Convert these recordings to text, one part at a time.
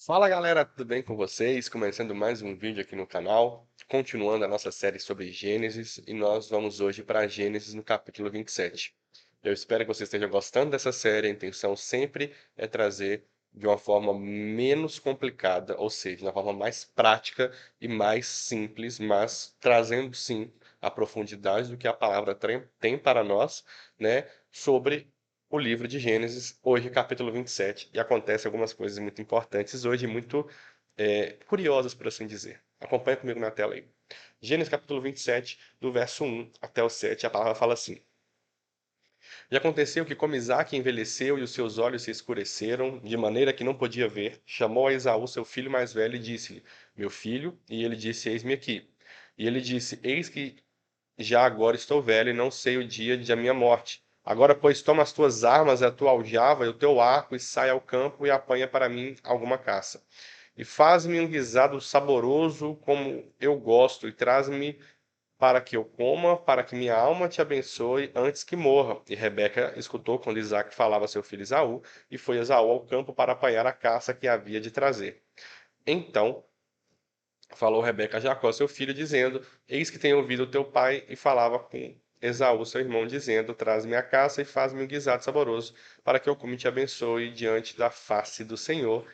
Fala galera, tudo bem com vocês? Começando mais um vídeo aqui no canal, continuando a nossa série sobre Gênesis, e nós vamos hoje para Gênesis no capítulo 27. Eu espero que você esteja gostando dessa série, a intenção sempre é trazer de uma forma menos complicada, ou seja, de uma forma mais prática e mais simples, mas trazendo sim a profundidade do que a palavra tem para nós, né, sobre o livro de Gênesis, hoje capítulo 27, e acontecem algumas coisas muito importantes hoje, muito curiosas, por assim dizer. Acompanha comigo na tela aí. Gênesis capítulo 27, do verso 1 até o 7, a palavra fala assim: E aconteceu que, como Isaque envelheceu e os seus olhos se escureceram, de maneira que não podia ver, chamou a Esaú, seu filho mais velho, e disse-lhe: Meu filho, e ele disse: Eis-me aqui. E ele disse: Eis que já agora estou velho e não sei o dia de a minha morte. Agora, pois, toma as tuas armas, a tua aljava e o teu arco, e sai ao campo e apanha para mim alguma caça. E faz-me um guisado saboroso como eu gosto, e traz-me para que eu coma, para que minha alma te abençoe antes que morra. E Rebeca escutou quando Isaac falava a seu filho Esaú, e foi Esaú ao campo para apanhar a caça que havia de trazer. Então falou Rebeca a Jacó, seu filho, dizendo: Eis que tenho ouvido o teu pai, e falava com Esaú, seu irmão, dizendo: Traz-me a caça e faz-me um guisado saboroso, para que eu come e te abençoe diante da face do Senhor,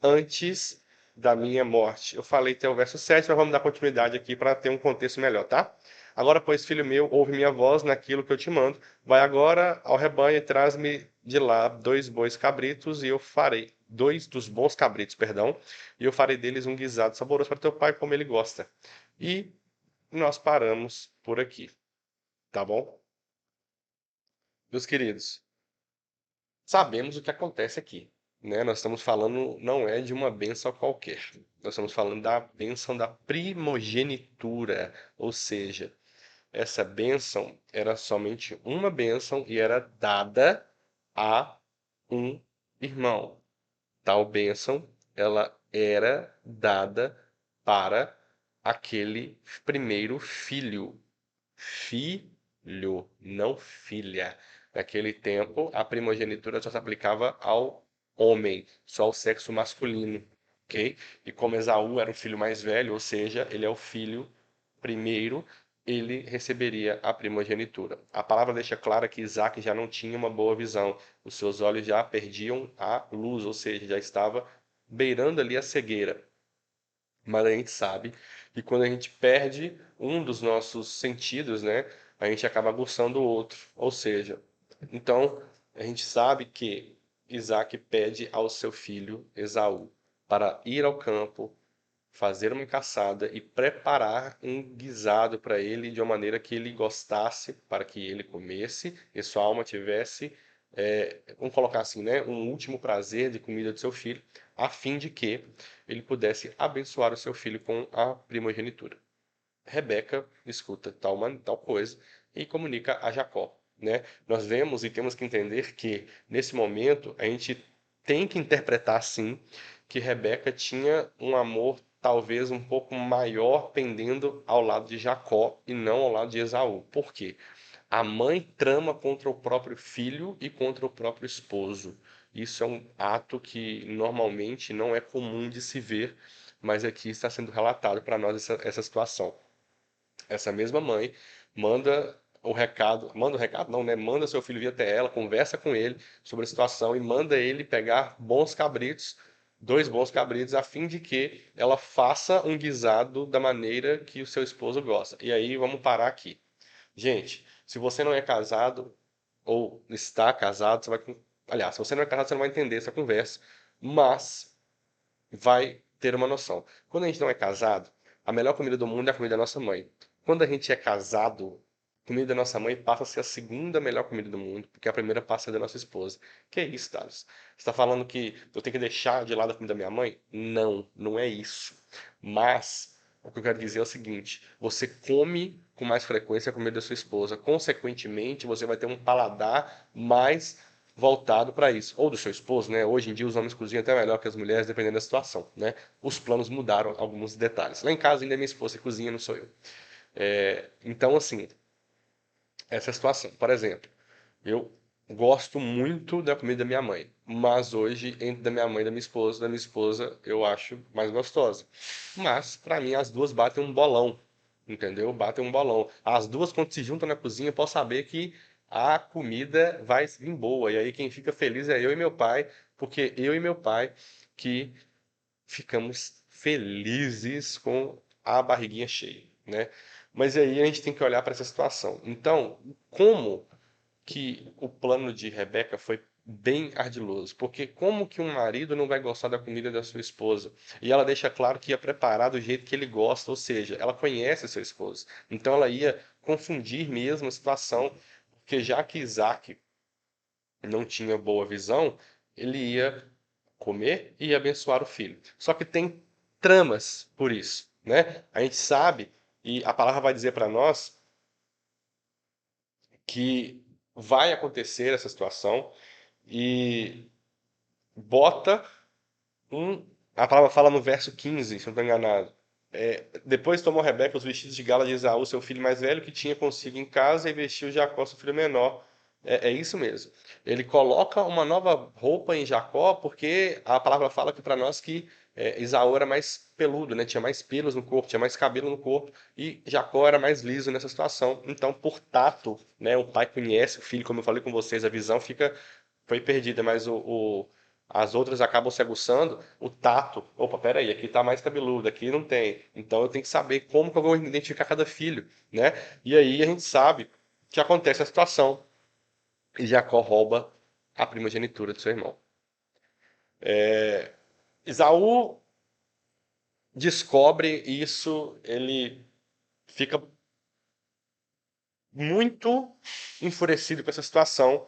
antes da minha morte. Eu falei até o verso 7, mas vamos dar continuidade aqui para ter um contexto melhor, tá? Agora, pois, filho meu, ouve minha voz naquilo que eu te mando. Vai agora ao rebanho e traz-me de lá 2 bois cabritos, e eu farei. 2 dos bons cabritos, perdão, e eu farei deles um guisado saboroso para teu pai, como ele gosta. E nós paramos por aqui, tá bom? Meus queridos, sabemos o que acontece aqui, né? Nós estamos falando, não é de uma bênção qualquer. Nós estamos falando da bênção da primogenitura, ou seja, essa bênção era somente uma bênção e era dada a um irmão. Tal bênção, ela era dada para aquele primeiro filho. Filho, não filha. Naquele tempo, a primogenitura só se aplicava ao homem, só ao sexo masculino, ok? E como Esaú era o filho mais velho, ou seja, ele é o filho primeiro, ele receberia a primogenitura. A palavra deixa clara que Isaac já não tinha uma boa visão, os seus olhos já perdiam a luz, ou seja, já estava beirando ali a cegueira. Mas a gente sabe que quando a gente perde um dos nossos sentidos, né, a gente acaba aguçando o outro. Ou seja, então a gente sabe que Isaac pede ao seu filho Esaú para ir ao campo, fazer uma caçada e preparar um guisado para ele de uma maneira que ele gostasse, para que ele comesse e sua alma tivesse, vamos colocar assim, né, um último prazer de comida do seu filho, a fim de que ele pudesse abençoar o seu filho com a primogenitura. Rebeca escuta tal coisa e comunica a Jacó, né? Nós vemos e temos que entender que nesse momento a gente tem que interpretar sim que Rebeca tinha um amor talvez um pouco maior pendendo ao lado de Jacó e não ao lado de Esaú. Por quê? A mãe trama contra o próprio filho e contra o próprio esposo. Isso é um ato que normalmente não é comum de se ver, mas aqui está sendo relatado para nós essa situação. Essa mesma mãe manda o recado não, né? Manda seu filho vir até ela, conversa com ele sobre a situação e manda ele pegar bons cabritos, 2 bons cabritos, a fim de que ela faça um guisado da maneira que o seu esposo gosta. E aí vamos parar aqui. Gente, se você não é casado ou está casado, você vai. Aliás, se você não é casado, você não vai entender essa conversa, mas vai ter uma noção. Quando a gente não é casado, a melhor comida do mundo é a comida da nossa mãe. Quando a gente é casado, a comida da nossa mãe passa a ser a segunda melhor comida do mundo, porque a primeira passa a ser da nossa esposa. Que é isso, Thales? Você está falando que eu tenho que deixar de lado a comida da minha mãe? Não, não é isso. Mas o que eu quero dizer é o seguinte: você come com mais frequência a comida da sua esposa. Consequentemente, você vai ter um paladar mais voltado para isso. Ou do seu esposo, né? Hoje em dia os homens cozinham até melhor que as mulheres, dependendo da situação, né? Os planos mudaram alguns detalhes. Lá em casa ainda é minha esposa que cozinha, não sou eu. Então, assim, essa é a situação. Por exemplo, eu gosto muito da comida da minha mãe, mas hoje, entre da minha mãe e da minha esposa, eu acho mais gostosa. Mas, pra mim, as duas batem um bolão, entendeu? Batem um bolão. As duas, quando se juntam na cozinha, eu posso saber que a comida vai vir boa. E aí, quem fica feliz é eu e meu pai, porque eu e meu pai que ficamos felizes com a barriguinha cheia, né? Mas aí a gente tem que olhar para essa situação. Então, como que o plano de Rebeca foi bem ardiloso, porque como que um marido não vai gostar da comida da sua esposa? E ela deixa claro que ia preparar do jeito que ele gosta, ou seja, ela conhece seu esposo. Então ela ia confundir mesmo a situação, porque já que Isaac não tinha boa visão, ele ia comer e abençoar o filho. Só que tem tramas por isso, né? A gente sabe, e a palavra vai dizer para nós que vai acontecer essa situação e bota um. A palavra fala no verso 15, se eu não estou enganado. Depois tomou Rebeca os vestidos de gala de Esaú, seu filho mais velho, que tinha consigo em casa, e vestiu Jacó, seu filho menor. É isso mesmo. Ele coloca uma nova roupa em Jacó, porque a palavra fala aqui para nós que Esaú era mais peludo, né? Tinha mais pelos no corpo, tinha mais cabelo no corpo, e Jacó era mais liso nessa situação. Então, por tato, né? O pai conhece o filho, como eu falei com vocês, a visão foi perdida, mas as outras acabam se aguçando, o tato. Opa, peraí, aqui tá mais cabeludo, aqui não tem. Então eu tenho que saber como que eu vou identificar cada filho, né? E aí a gente sabe que acontece a situação e Jacó rouba a primogenitura do seu irmão. Esaú descobre isso, ele fica muito enfurecido com essa situação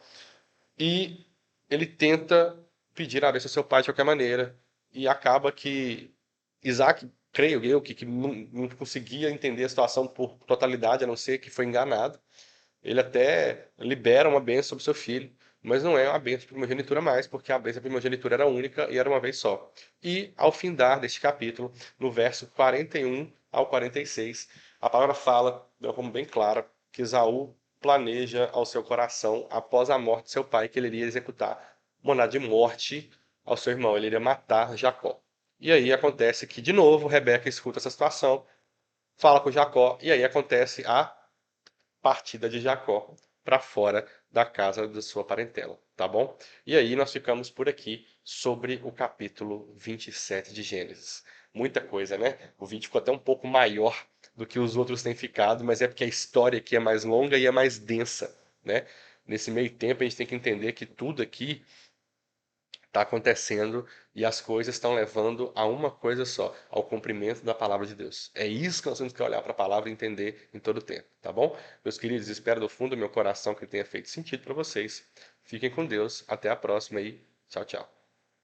e ele tenta pedir a bênção ao seu pai de qualquer maneira. E acaba que Isaac, creio eu, que não conseguia entender a situação por totalidade, a não ser que foi enganado. Ele até libera uma bênção sobre seu filho, mas não é uma bênção de primogenitura mais, porque a bênção de primogenitura era única e era uma vez só. E ao findar deste capítulo, no verso 41 ao 46, a palavra fala, de uma forma bem clara, que Esaú planeja ao seu coração, após a morte de seu pai, que ele iria executar mandado de morte ao seu irmão, ele iria matar Jacó. E aí acontece que, de novo, Rebeca escuta essa situação, fala com Jacó, e aí acontece a partida de Jacó para fora da casa da sua parentela, tá bom? E aí nós ficamos por aqui sobre o capítulo 27 de Gênesis. Muita coisa, né? O vídeo ficou até um pouco maior do que os outros têm ficado, mas é porque a história aqui é mais longa e é mais densa, né? Nesse meio tempo a gente tem que entender que tudo aqui está acontecendo e as coisas estão levando a uma coisa só, ao cumprimento da palavra de Deus. É isso que nós temos que olhar para a palavra e entender em todo o tempo, tá bom? Meus queridos, espero do fundo do meu coração que tenha feito sentido para vocês. Fiquem com Deus, até a próxima e tchau, tchau.